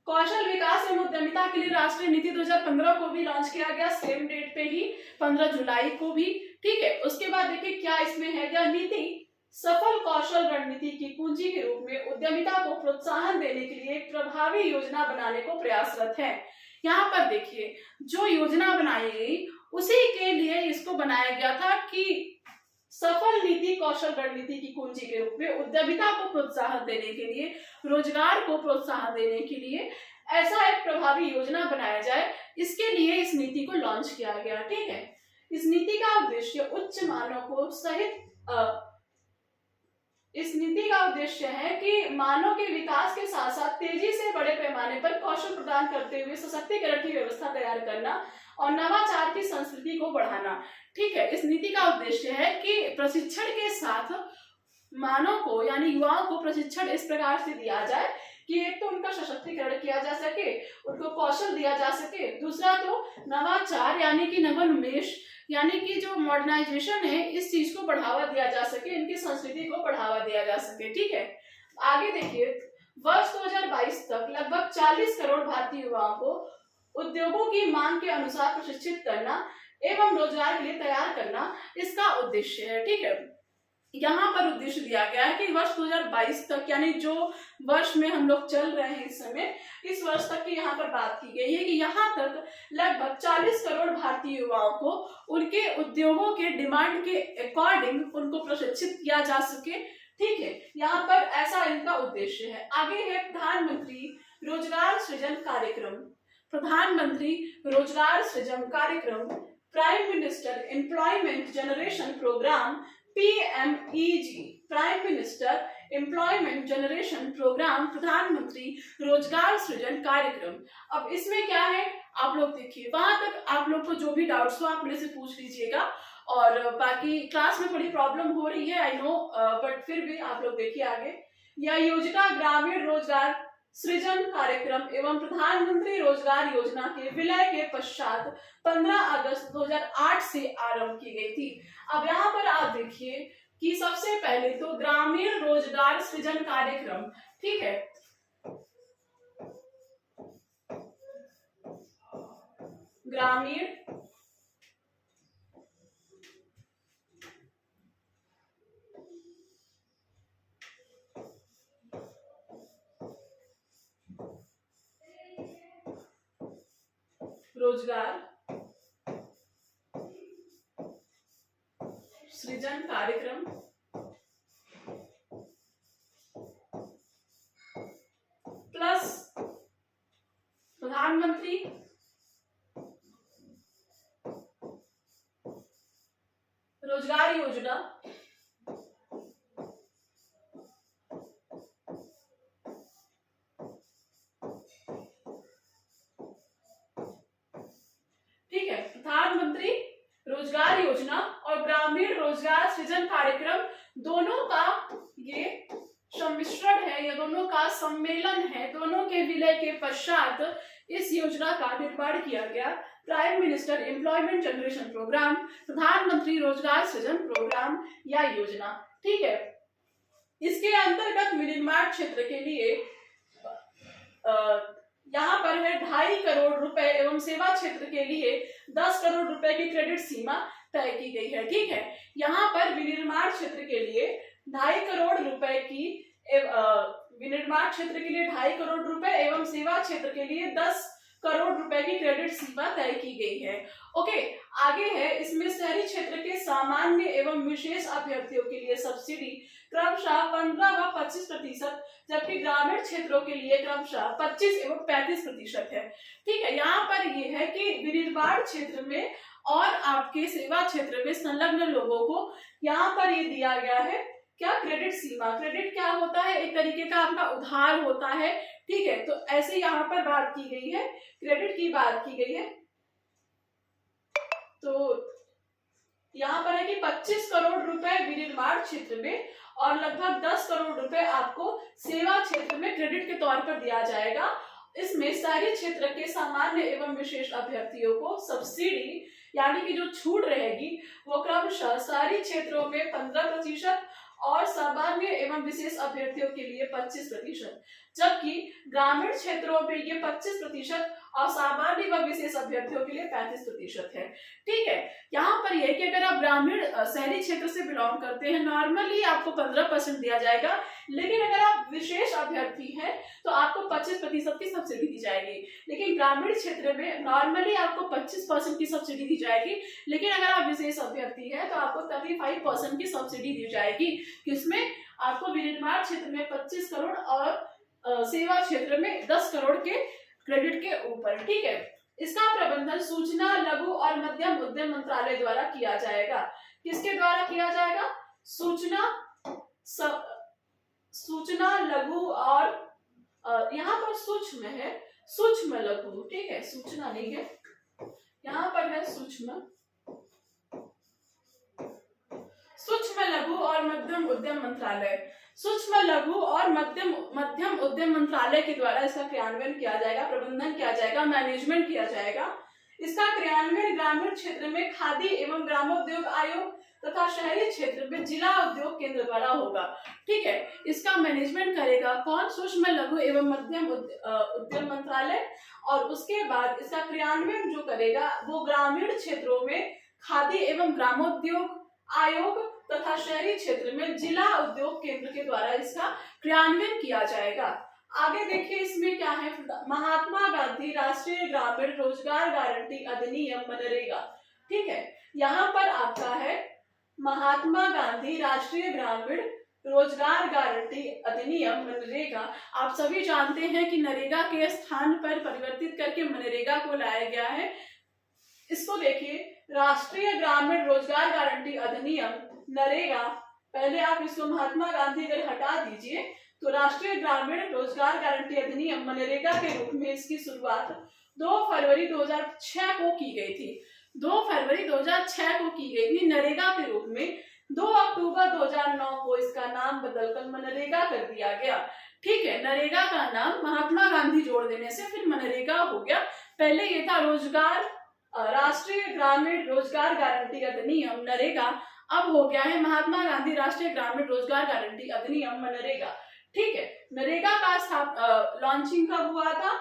कौशल विकास एवं उद्यमिता के लिए राष्ट्रीय नीति 2015 को भी लॉन्च किया गया, सेम डेट पे ही 15 जुलाई को भी, ठीक है। उसके बाद देखिए क्या इसमें है, यह नीति सफल कौशल रणनीति की कुंजी के रूप में उद्यमिता को प्रोत्साहन देने के लिए एक प्रभावी योजना बनाने को प्रयासरत है। यहाँ पर देखिए जो योजना बनाई गई उसी के लिए इसको बनाया गया था कि सफल नीति कौशल रणनीति की कुंजी के रूप में उद्यमिता को प्रोत्साहन देने के लिए, रोजगार को प्रोत्साहन देने के लिए ऐसा एक प्रभावी योजना बनाया जाए, इसके लिए इस नीति को लॉन्च किया गया, ठीक है। इस नीति का उद्देश्य उच्च मानव को सहित इस नीति का उद्देश्य है कि मानव के विकास के साथ साथ तेजी से बड़े पैमाने पर कौशल प्रदान करते हुए सशक्तिकरण की व्यवस्था तैयार करना और नवाचार की संस्कृति को बढ़ाना, ठीक है। इस नीति का उद्देश्य है कि प्रशिक्षण के साथ मानव को यानी युवाओं को प्रशिक्षण इस प्रकार से दिया जाए कि एक तो उनका सशक्तिकरण किया जा सके, उनको कौशल दिया जा सके, दूसरा तो नवाचार यानी कि नवोन्मेष यानी कि जो मॉडर्नाइजेशन है इस चीज को बढ़ावा दिया जा सके, इनकी संस्कृति को बढ़ावा दिया जा सके, ठीक है। आगे देखिए वर्ष 2022 तक लगभग 40 करोड़ भारतीय युवाओं को उद्योगों की मांग के अनुसार प्रशिक्षित करना एवं रोजगार के लिए तैयार करना इसका उद्देश्य है, ठीक है। यहाँ पर उद्देश्य दिया गया है कि वर्ष 2022 तक यानी जो वर्ष में हम लोग चल रहे हैं इस समय, इस वर्ष तक की यहाँ पर बात की गई है कि यहाँ तक लगभग 40 करोड़ भारतीय युवाओं को उनके उद्योगों के डिमांड के अकॉर्डिंग उनको प्रशिक्षित किया जा सके, ठीक है। यहाँ पर ऐसा इनका उद्देश्य है। आगे है प्रधानमंत्री रोजगार सृजन कार्यक्रम, प्रधानमंत्री रोजगार सृजन कार्यक्रम, prime minister employment generation programme PMEG, prime minister employment generation programme, प्रधानमंत्री रोजगार सृजन कार्यक्रम। अब इसमें क्या है आप लोग देखिए, वहां तक आप लोग को जो भी डाउट्स हो आप मेरे से पूछ लीजिएगा, और बाकी क्लास में थोड़ी प्रॉब्लम हो रही है आई नो, बट फिर भी आप लोग देखिए आगे। यह योजना ग्रामीण रोजगार सृजन कार्यक्रम एवं प्रधानमंत्री रोजगार योजना के विलय के पश्चात 15 अगस्त 2008 से आरंभ की गई थी। अब यहाँ पर आप देखिए कि सबसे पहले तो ग्रामीण रोजगार सृजन कार्यक्रम, ठीक है, ग्रामीण रोजगार सृजन कार्यक्रम प्लस प्रधानमंत्री रोजगार योजना सम्मेलन है, दोनों के विलय के पश्चात इस योजना का निर्माण किया गया। Prime minister employment generation programme, प्रधानमंत्री रोजगार सृजन प्रोग्राम या योजना। ठीक है, इसके अंतर्गत विनिर्माण क्षेत्र के लिए यहाँ पर है 2.5 करोड़ रुपए एवं सेवा क्षेत्र के लिए 10 करोड़ रुपए की क्रेडिट सीमा तय की गई है। ठीक है, यहाँ पर विनिर्माण क्षेत्र के लिए 2.5 करोड़ रुपए की विनिर्माण क्षेत्र के लिए 2.5 करोड़ रुपए एवं सेवा क्षेत्र के लिए 10 करोड़ रुपए की क्रेडिट सीमा तय की गई है। ओके, आगे है, इसमें शहरी क्षेत्र के सामान्य एवं विशेष अभ्यर्थियों के लिए सब्सिडी क्रमशः 15 व 25%, जबकि ग्रामीण क्षेत्रों के लिए क्रमशः 25 एवं 35% है। ठीक है, यहाँ पर ये है कि विनिर्माण क्षेत्र में और आपके सेवा क्षेत्र में संलग्न लोगों को यहाँ पर ये दिया गया है क्या, क्रेडिट सीमा। क्रेडिट क्या होता है, एक तरीके का आपका उधार होता है। ठीक है, तो ऐसे यहाँ पर बात की गई है, क्रेडिट की बात की गई है। तो यहाँ पर है कि 25 करोड़ रुपए विनिर्माण क्षेत्र में और लगभग 10 करोड़ रुपए आपको सेवा क्षेत्र में क्रेडिट के तौर पर दिया जाएगा। इसमें शहरी क्षेत्र के सामान्य एवं विशेष अभ्यर्थियों को सब्सिडी यानी कि जो छूट रहेगी वो क्रमशः शहरी क्षेत्रों में 15% और सामान्य एवं विशेष अभ्यर्थियों के लिए 25%, जबकि ग्रामीण क्षेत्रों में ये 25% और सामान्य व विशेष अभ्यर्थियों के लिए 35% है। ठीक है, यहाँ पर यह कि अगर आप ग्रामीण शहरी क्षेत्र से बिलोंग करते हैं, नॉर्मली आपको 15% दिया जाएगा, लेकिन अगर आप विशेष अभ्यर्थी हैं तो आपको 25% की सब्सिडी दी जाएगी। लेकिन ग्रामीण क्षेत्र में नॉर्मली आपको 25% की सब्सिडी दी जाएगी, लेकिन अगर आप विशेष अभ्यर्थी हैं तो आपको 35% की सब्सिडी दी जाएगी। किसमें, आपको विनिर्माण क्षेत्र में 25 करोड़ और सेवा क्षेत्र में 10 करोड़ के क्रेडिट के ऊपर। ठीक है, इसका प्रबंधन सूचना लघु और मध्यम उद्यम मंत्रालय द्वारा किया जाएगा। किसके द्वारा किया जाएगा, सूचना लघु और यहाँ पर सूक्ष्म है, सूक्ष्म लघु। ठीक है, सूचना नहीं है, यहाँ पर है सूक्ष्म लघु और मध्यम उद्यम मंत्रालय। सूक्ष्म लघु और मध्यम उद्यम मंत्रालय के द्वारा इसका क्रियान्वयन किया जाएगा, प्रबंधन किया जाएगा, मैनेजमेंट किया जाएगा। इसका क्रियान्वयन ग्रामीण क्षेत्र में खादी एवं ग्रामोद्योग आयोग तथा शहरी क्षेत्र में जिला उद्योग केंद्र द्वारा होगा। ठीक है, इसका मैनेजमेंट करेगा कौन, सूक्ष्म लघु एवं मध्यम उद्यम मंत्रालय। और उसके बाद इसका क्रियान्वयन जो करेगा वो ग्रामीण क्षेत्रों में खादी एवं ग्रामोद्योग आयोग तथा शहरी क्षेत्र में जिला उद्योग केंद्र के द्वारा इसका क्रियान्वयन किया जाएगा। आगे देखिए इसमें क्या है, महात्मा गांधी राष्ट्रीय ग्रामीण रोजगार गारंटी अधिनियम मनरेगा। ठीक है, यहाँ पर आपका है महात्मा गांधी राष्ट्रीय ग्रामीण रोजगार गारंटी अधिनियम मनरेगा। आप सभी जानते हैं कि नरेगा के स्थान पर परिवर्तित करके मनरेगा को लाया गया है। इसको देखिए, राष्ट्रीय ग्रामीण रोजगार गारंटी अधिनियम नरेगा, पहले आप इसको महात्मा गांधी अगर हटा दीजिए तो राष्ट्रीय ग्रामीण रोजगार गारंटी अधिनियम मनरेगा के रूप में इसकी शुरुआत 2 फरवरी 2006 को की गई थी। 2 फरवरी 2006 को की गई थी नरेगा के रूप में। 2 अक्टूबर 2009 को इसका नाम बदलकर मनरेगा कर दिया गया। ठीक है, नरेगा का नाम महात्मा गांधी जोड़ देने से फिर मनरेगा हो गया। पहले ये था राष्ट्रीय ग्रामीण रोजगार गारंटी अधिनियम नरेगा, अब हो गया है महात्मा गांधी राष्ट्रीय ग्रामीण रोजगार गारंटी अधिनियम मनरेगा। ठीक है, नरेगा का लॉन्चिंग कब हुआ था,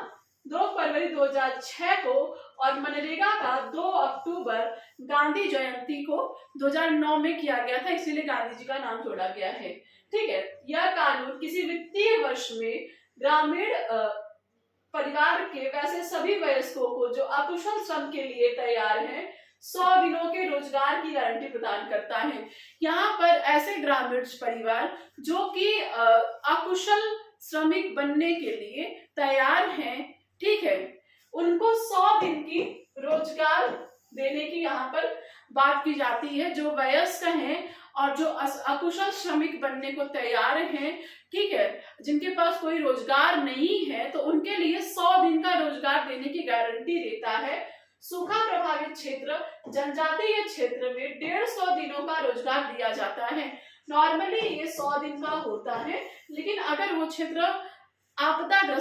2 फरवरी 2006 को, और मनरेगा का 2 अक्टूबर गांधी जयंती को 2009 में किया गया था, इसीलिए गांधी जी का नाम जोड़ा गया है। ठीक है, यह कानून किसी वित्तीय वर्ष में ग्रामीण परिवार के वैसे सभी वयस्कों को जो अकुशल श्रम के लिए तैयार हैं 100 दिनों के रोजगार की गारंटी प्रदान करता है। यहाँ पर ऐसे ग्रामीण परिवार जो कि अकुशल श्रमिक बनने के लिए तैयार हैं, ठीक है, उनको 100 दिन की रोजगार देने की यहाँ पर बात की जाती है। जो वयस्क हैं और जो अकुशल श्रमिक बनने को तैयार हैं, ठीक है, जिनके पास कोई रोजगार नहीं है, तो उनके लिए 100 दिन का रोजगार देने की गारंटी देता है। सूखा प्रभावित क्षेत्र, जनजातीय क्षेत्र में 150 दिनों का रोजगार दिया जाता है। नॉर्मली ये 100 दिन का होता है, लेकिन अगर वो क्षेत्र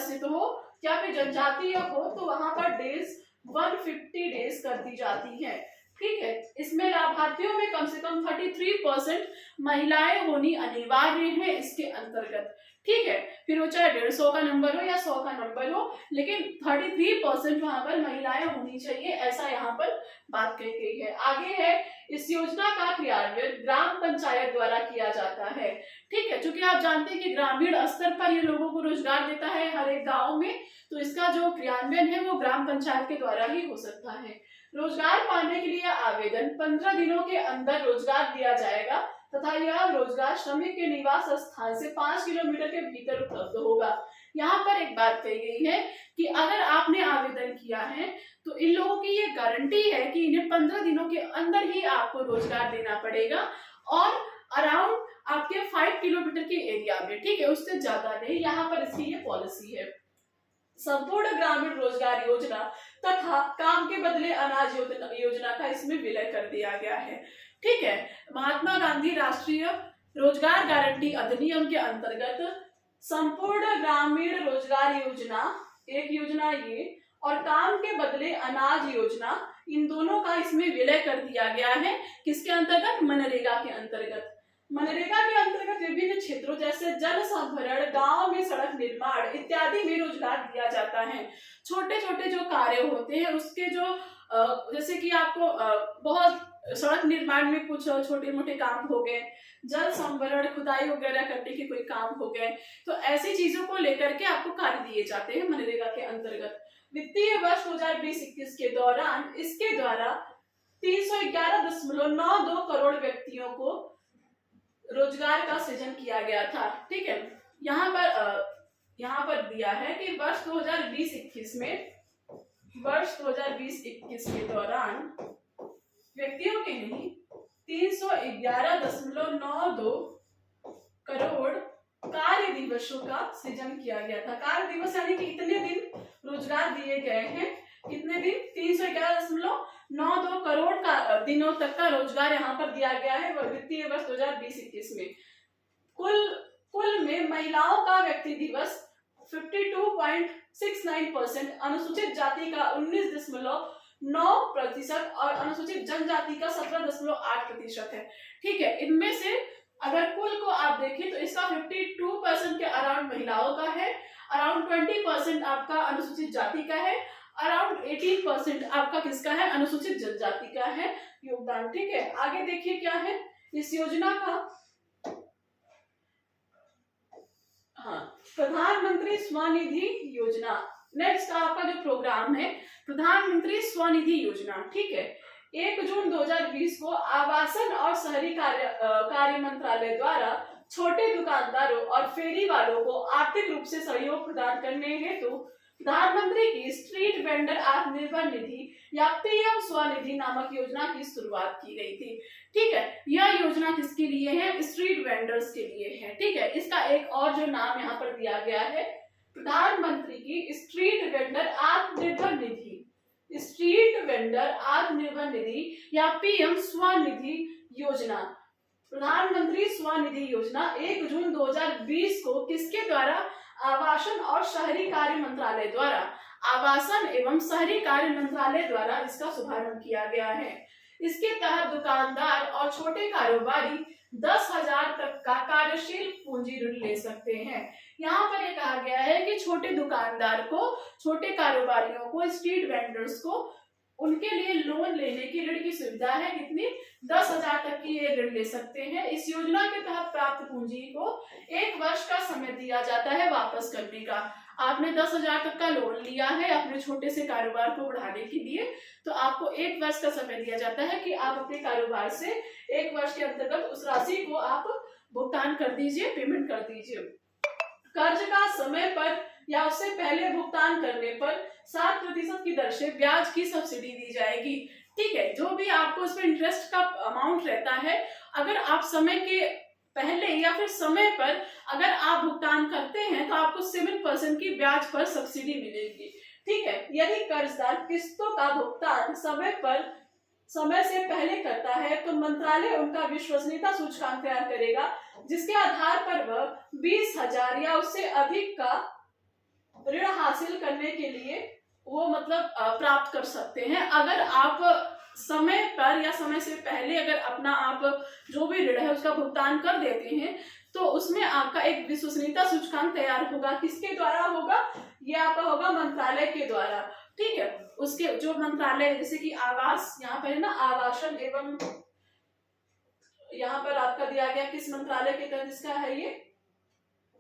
आदिवासी हो या फिर जनजातीय हो तो वहां पर डेज 150 डेज कर दी जाती है। ठीक है, इसमें लाभार्थियों में कम से कम 33% महिलाएं होनी अनिवार्य है इसके अंतर्गत। ठीक है, फिर वो चाहे 150 का नंबर हो या 100 का नंबर हो, लेकिन 33% वहां पर महिलाएं होनी चाहिए, ऐसा यहाँ पर बात कही गई है। आगे है, इस योजना का क्रियान्वयन ग्राम पंचायत द्वारा किया जाता है। ठीक है, चूंकि आप जानते हैं कि ग्रामीण स्तर पर ये लोगों को रोजगार देता है हर एक गांव में, तो इसका जो क्रियान्वयन है वो ग्राम पंचायत के द्वारा ही हो सकता है। रोजगार पाने के लिए आवेदन 15 दिनों के अंदर रोजगार दिया जाएगा तथा यह रोजगार श्रमिक के निवास स्थान से 5 किलोमीटर के भीतर उपलब्ध होगा। यहाँ पर एक बात कही गई है कि अगर आपने आवेदन किया है तो इन लोगों की ये गारंटी है कि इन्हें 15 दिनों के अंदर ही आपको रोजगार देना पड़ेगा और अराउंड आपके 5 किलोमीटर के एरिया में। ठीक है, उससे ज्यादा नहीं, यहाँ पर इसकी ये पॉलिसी है। संपूर्ण ग्रामीण रोजगार योजना तथा काम के बदले अनाज योजना का इसमें विलय कर दिया गया है। ठीक है, महात्मा गांधी राष्ट्रीय रोजगार गारंटी अधिनियम के अंतर्गत संपूर्ण ग्रामीण रोजगार योजना, एक योजना ये, और काम के बदले अनाज योजना, इन दोनों का इसमें विलय कर दिया गया है। किसके अंतर्गत? मनरेगा के अंतर्गत। मनरेगा के अंतर्गत विभिन्न क्षेत्रों जैसे जल संभरण, गांव में सड़क निर्माण इत्यादि में रोजगार दिया जाता है। छोटे छोटे जो कार्य होते हैं उसके जो जैसे कि आपको बहुत सड़क निर्माण में कुछ छोटे मोटे काम हो गए, जल संभरण, खुदाई वगैरह करने के कोई काम हो गए, तो ऐसी चीजों को लेकर के आपको कार्य दिए जाते हैं मनरेगा के अंतर्गत। वित्तीय वर्ष 2020-21 के दौरान इसके द्वारा 311.92 करोड़ व्यक्तियों को रोजगार का सृजन किया गया था। ठीक है, यहाँ पर दिया है कि वर्ष 2020-21 में, वर्ष 2020-21 के दौरान व्यक्तियों के नहीं 311.92 करोड़ कार्य दिवसों का सृजन किया गया था। कार्य दिवस यानी कि इतने दिन रोजगार दिए गए हैं, कितने दिन? 311.92 करोड़ का दिनों तक का रोजगार यहाँ पर दिया गया है वित्तीय वर्ष 2020-21 में। कुल में महिलाओं का व्यक्ति दिवस 52.69%, अनुसूचित जाति का 19.9% और अनुसूचित जनजाति का 17.8% है। ठीक है, इनमें से अगर कुल को आप देखें तो इसका 52% के अराउंड महिलाओं का है, अराउंड 20% आपका अनुसूचित जाति का है, अराउंड 18% आपका किसका है? अनुसूचित जनजाति का है योगदान। ठीक है, आगे देखिए क्या है इस योजना का। हाँ, प्रधानमंत्री स्वनिधि योजना, नेक्स्ट आपका जो प्रोग्राम है प्रधानमंत्री स्वनिधि योजना। ठीक है, 1 जून 2020 को आवासन और शहरी कार्य मंत्रालय द्वारा छोटे दुकानदारों और फेरी वालों को आर्थिक रूप से सहयोग प्रदान करने हेतु प्रधानमंत्री की स्ट्रीट वेंडर आत्मनिर्भर निधि या पीएम स्वनिधि नामक योजना की शुरुआत की गई थी। ठीक है, यह योजना किसके लिए है? स्ट्रीट वेंडर्स के लिए है। ठीक है, इसका एक और जो नाम यहाँ पर दिया गया है, प्रधानमंत्री की street vendor Atmanirbhar Nidhi, street vendor Atmanirbhar Nidhi या पीएम स्वनिधि योजना। प्रधानमंत्री स्वनिधि योजना 1 जून 2020 को किसके द्वारा? आवासन और शहरी कार्य मंत्रालय द्वारा, आवासन एवं शहरी कार्य मंत्रालय द्वारा इसका शुभारंभ किया गया है। इसके तहत दुकानदार और छोटे कारोबारी 10,000 तक का कार्यशील पूंजी ऋण ले सकते हैं। यहाँ पर ये कहा गया है कि छोटे दुकानदार को, छोटे कारोबारियों को, स्ट्रीट वेंडर्स को, उनके लिए लोन लेने की ऋण की सुविधा है। कितनी? 10,000 तक की ये ऋण ले सकते हैं। इस योजना के तहत प्राप्त पूंजी को 1 वर्ष का समय दिया जाता है वापस करने का। आपने 10,000 तक का लोन लिया है अपने छोटे से कारोबार को बढ़ाने के लिए, तो आपको 1 वर्ष का समय दिया जाता है कि आप अपने कारोबार से 1 वर्ष के अंतर्गत उस राशि को आप भुगतान कर दीजिए, पेमेंट कर दीजिए। कर्ज का समय पर या उससे पहले भुगतान करने पर 7% की दर से ब्याज की सब्सिडी दी जाएगी। ठीक है, जो भी आपको उसमें इंटरेस्ट का अमाउंट रहता है, अगर आप समय के पहले या फिर समय पर अगर आप भुगतान करते हैं तो आपको 7% की ब्याज पर सब्सिडी मिलेगी। ठीक है, यदि कर्जदार किस्तों का भुगतान समय से पहले करता है तो मंत्रालय उनका विश्वसनीयता सूचकांक तैयार करेगा, जिसके आधार पर वह 20,000 या उससे अधिक का ऋण हासिल करने के लिए वो मतलब प्राप्त कर सकते हैं। अगर आप समय पर या समय से पहले अगर अपना आप जो भी ऋण है उसका भुगतान कर देते हैं तो उसमें आपका एक विश्वसनीयता सूचकांक तैयार होगा। किसके द्वारा होगा? ये आपका होगा मंत्रालय के द्वारा। ठीक है, उसके जो मंत्रालय जैसे कि आवास, यहाँ पर है ना आवासन एवं, यहाँ पर आपका दिया गया किस मंत्रालय के तहत इसका है, ये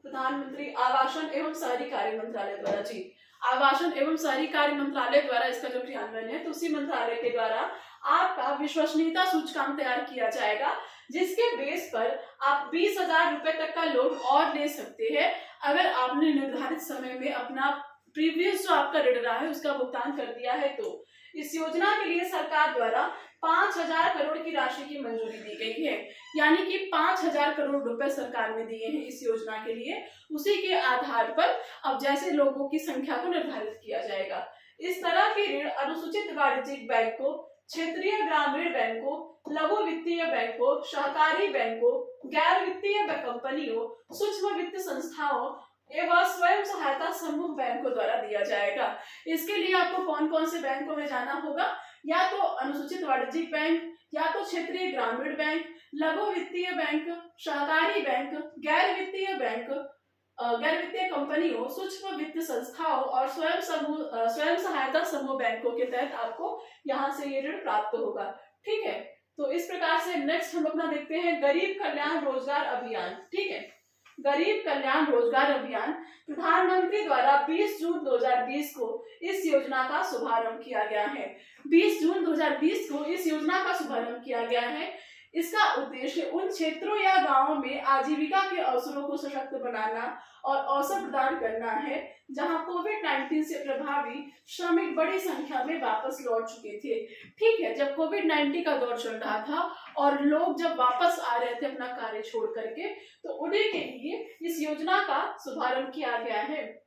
प्रधानमंत्री आवासन एवं शहरी कार्य मंत्रालय द्वारा। जी, आवासन एवं शहरी कार्य मंत्रालय द्वारा इसका जो क्रियान्वयन है तो उसी मंत्रालय के द्वारा आपका विश्वसनीयता सूचकांक तैयार किया जाएगा, जिसके बेस पर आप 20,000 रुपए तक का लोन और ले सकते हैं अगर आपने निर्धारित समय में अपना प्रीवियस जो आपका ऋण रहा है उसका भुगतान कर दिया है। तो इस योजना के लिए सरकार द्वारा 5,000 करोड़ की राशि की मंजूरी दी गई है, यानी कि 5,000 करोड़ रुपए सरकार ने दिए हैं इस योजना के लिए। उसी के आधार पर अब जैसे लोगों की संख्या को निर्धारित किया जाएगा। इस तरह के ऋण अनुसूचित वाणिज्यिक बैंकों, क्षेत्रीय ग्रामीण बैंकों, लघु वित्तीय बैंकों, सहकारी बैंकों, गैर वित्तीय कंपनियों, सूक्ष्म वित्त संस्थाओं एवं स्वयं सहायता समूह बैंकों द्वारा दिया जाएगा। इसके लिए आपको कौन कौन से बैंकों में जाना होगा? या तो अनुसूचित वाणिज्यिक बैंक, या तो क्षेत्रीय ग्रामीण बैंक, लघु वित्तीय बैंक, सहकारी बैंक, गैर वित्तीय बैंक, गैर वित्तीय कंपनियों, सूक्ष्म वित्त संस्थाओं और स्वयं सहायता समूह बैंकों के तहत आपको यहाँ से ये ऋण प्राप्त होगा। ठीक है, तो इस प्रकार से नेक्स्ट हम अपना देखते हैं गरीब कल्याण रोजगार अभियान। ठीक है, गरीब कल्याण रोजगार अभियान प्रधानमंत्री द्वारा 20 जून 2020 को इस योजना का शुभारंभ किया गया है। 20 जून 2020 को इस योजना का शुभारंभ किया गया है। इसका उद्देश्य उन क्षेत्रों या गांवों में आजीविका के अवसरों को सशक्त बनाना और अवसर प्रदान करना है जहां कोविड-19 से प्रभावी श्रमिक बड़ी संख्या में वापस लौट चुके थे। ठीक है, जब कोविड-19 का दौर चल रहा था और लोग जब वापस आ रहे थे अपना कार्य छोड़ करके, तो उन्हीं के लिए इस योजना का शुभारंभ किया गया है।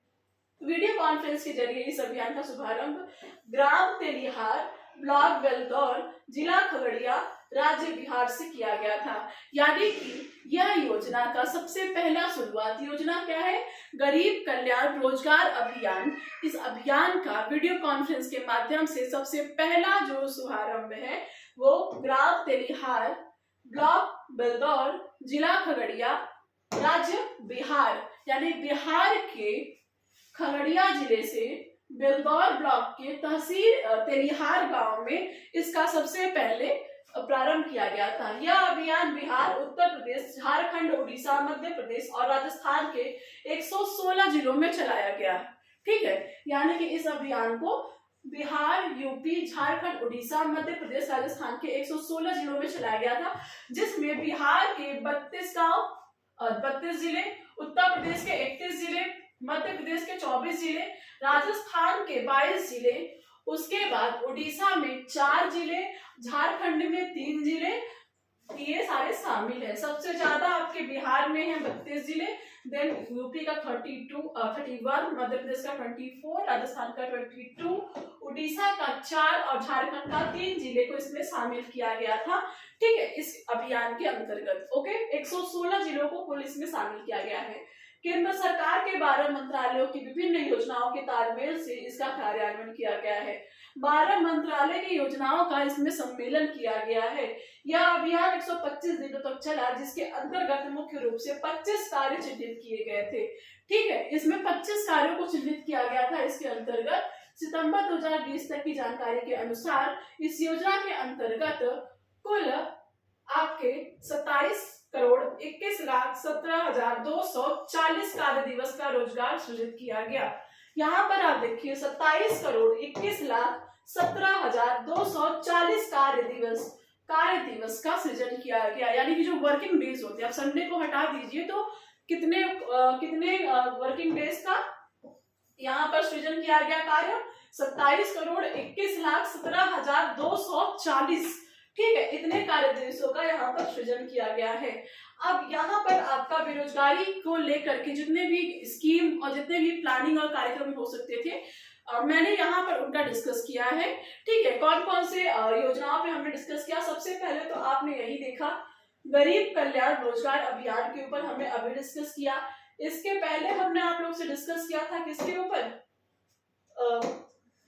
वीडियो कॉन्फ्रेंस के जरिए इस अभियान का शुभारंभ ग्राम तेलिहार, ब्लॉक बेलदौर, जिला खगड़िया, राज्य बिहार से किया गया था। यानी कि यह योजना का सबसे पहला शुरुआत, योजना क्या है? गरीब कल्याण रोजगार अभियान। इस अभियान का वीडियो कॉन्फ्रेंस के माध्यम से सबसे पहला जो शुभारंभ है वो ग्राम तेलिहार, ब्लॉक बेलदौर, जिला खगड़िया, राज्य बिहार, यानी बिहार के खगड़िया जिले से बेलदौर ब्लॉक के तहसील तेलिहार गांव में इसका सबसे पहले प्रारंभ किया गया था। यह अभियान बिहार, उत्तर प्रदेश, झारखंड, उड़ीसा, मध्य प्रदेश और राजस्थान के 116 जिलों में चलाया गया। ठीक है, यानी कि इस अभियान को बिहार, यूपी, झारखंड, उड़ीसा, मध्य प्रदेश, राजस्थान के 116 जिलों में चलाया गया था, जिसमें बिहार के 32 जिले, उत्तर प्रदेश के 31 जिले, मध्य प्रदेश के 24 जिले, राजस्थान के 22 जिले, उसके बाद उड़ीसा में 4 जिले, झारखंड में 3 जिले, ये सारे शामिल है। सबसे ज्यादा आपके बिहार में है 32 जिले, देन यूपी का 31, मध्य प्रदेश का 24, राजस्थान का 22, उड़ीसा का 4 और झारखंड का 3 जिले को इसमें शामिल किया गया था। ठीक है, इस अभियान के अंतर्गत। ओके, 116 जिलों को कुल इसमें शामिल किया गया है। केंद्र सरकार के 12 मंत्रालयों की विभिन्न योजनाओं के तालमेल से इसका कार्यान्वयन किया गया है। 12 मंत्रालय की योजनाओं का इसमें सम्मेलन किया गया है। यह अभियान 125 दिनों तक चला, जिसके अंतर्गत मुख्य रूप से 25 कार्य चिन्हित किए गए थे। ठीक है, इसमें 25 कार्यों को चिन्हित किया गया था। इसके अंतर्गत सितंबर 2020 तक की जानकारी के अनुसार इस योजना के अंतर्गत कुल आपके 27,21,17,240 कार्य दिवस का रोजगार सृजित किया गया। यहाँ पर आप देखिए 27,21,17,240 कार्य दिवस का सृजन किया गया। यानी कि जो वर्किंग डेज होते हैं, आप संडे को हटा दीजिए तो कितने वर्किंग डेज का यहाँ पर सृजन किया गया कार्य? 27,21,17,240। ठीक है, इतने कार्य दिवसों का यहाँ पर सृजन किया गया है। अब यहाँ पर आपका बेरोजगारी को लेकर के जितने भी स्कीम और जितने भी प्लानिंग और कार्यक्रम हो सकते थे, मैंने यहाँ पर उनका डिस्कस किया है। ठीक है, कौन कौन से योजनाओं पे हमने डिस्कस किया? सबसे पहले तो आपने यही देखा, गरीब कल्याण रोजगार अभियान के ऊपर हमने अभी डिस्कस किया। इसके पहले हमने आप लोग से डिस्कस किया था किसके ऊपर,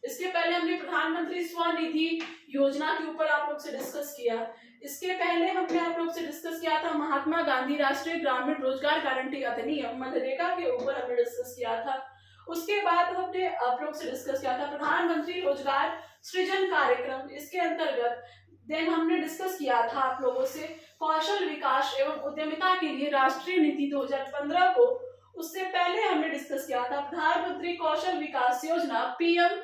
इसके पहले हमने प्रधानमंत्री स्वनिधि योजना के ऊपर आप लोग से डिस्कस किया। इसके पहले हमने आप लोग से डिस्कस किया था महात्मा गांधी राष्ट्रीय ग्रामीण रोजगार गारंटी अधिनियम मनरेगा के ऊपर हमने डिस्कस किया था। उसके बाद हमने आप लोग से डिस्कस किया था प्रधानमंत्री रोजगार सृजन कार्यक्रम, इसके अंतर्गत देन हमने डिस्कस किया था आप लोगों से कौशल विकास एवं उद्यमिता के लिए राष्ट्रीय नीति 2015 को। उससे पहले हमने डिस्कस किया था प्रधानमंत्री कौशल विकास योजना PMKVY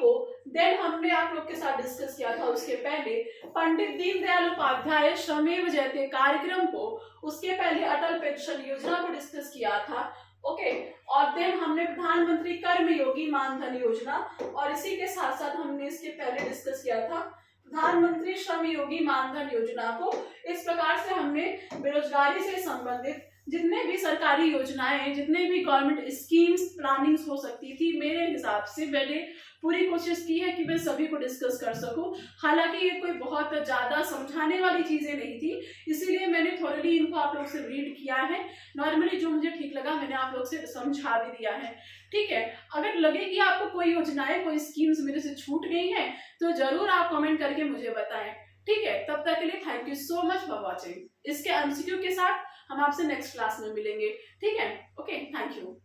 को। देन हमने आप लोग के साथ डिस्कस किया था उसके पहले पंडित दीनदयाल उपाध्याय श्रमेव जयते कार्यक्रम को। उसके पहले अटल पेंशन योजना को डिस्कस किया था। ओके, और देन हमने प्रधानमंत्री कर्मयोगी मानधन योजना, और इसी के साथ साथ हमने इसके पहले डिस्कस किया था प्रधानमंत्री श्रम योगी मानधन योजना को। इस प्रकार से हमने बेरोजगारी से संबंधित जितने भी सरकारी योजनाएं, जितने भी गवर्नमेंट स्कीम्स प्लानिंग्स हो सकती थी, मेरे हिसाब से मैंने पूरी कोशिश की है कि मैं सभी को डिस्कस कर सकूं। हालांकि ये कोई बहुत ज्यादा समझाने वाली चीजें नहीं थी, इसीलिए मैंने थोड़ी इनको आप लोग से रीड किया है। नॉर्मली जो मुझे ठीक लगा मैंने आप लोग से समझा भी दिया है। ठीक है, अगर लगे कि आपको कोई योजनाएं, कोई स्कीम्स मेरे से छूट गई हैं तो जरूर आप कमेंट करके मुझे बताएं। ठीक है, तब तक के लिए thank you so much for watching. इसके एमसीक्यू के साथ हम आपसे नेक्स्ट क्लास में मिलेंगे। ठीक है, ओके, थैंक यू।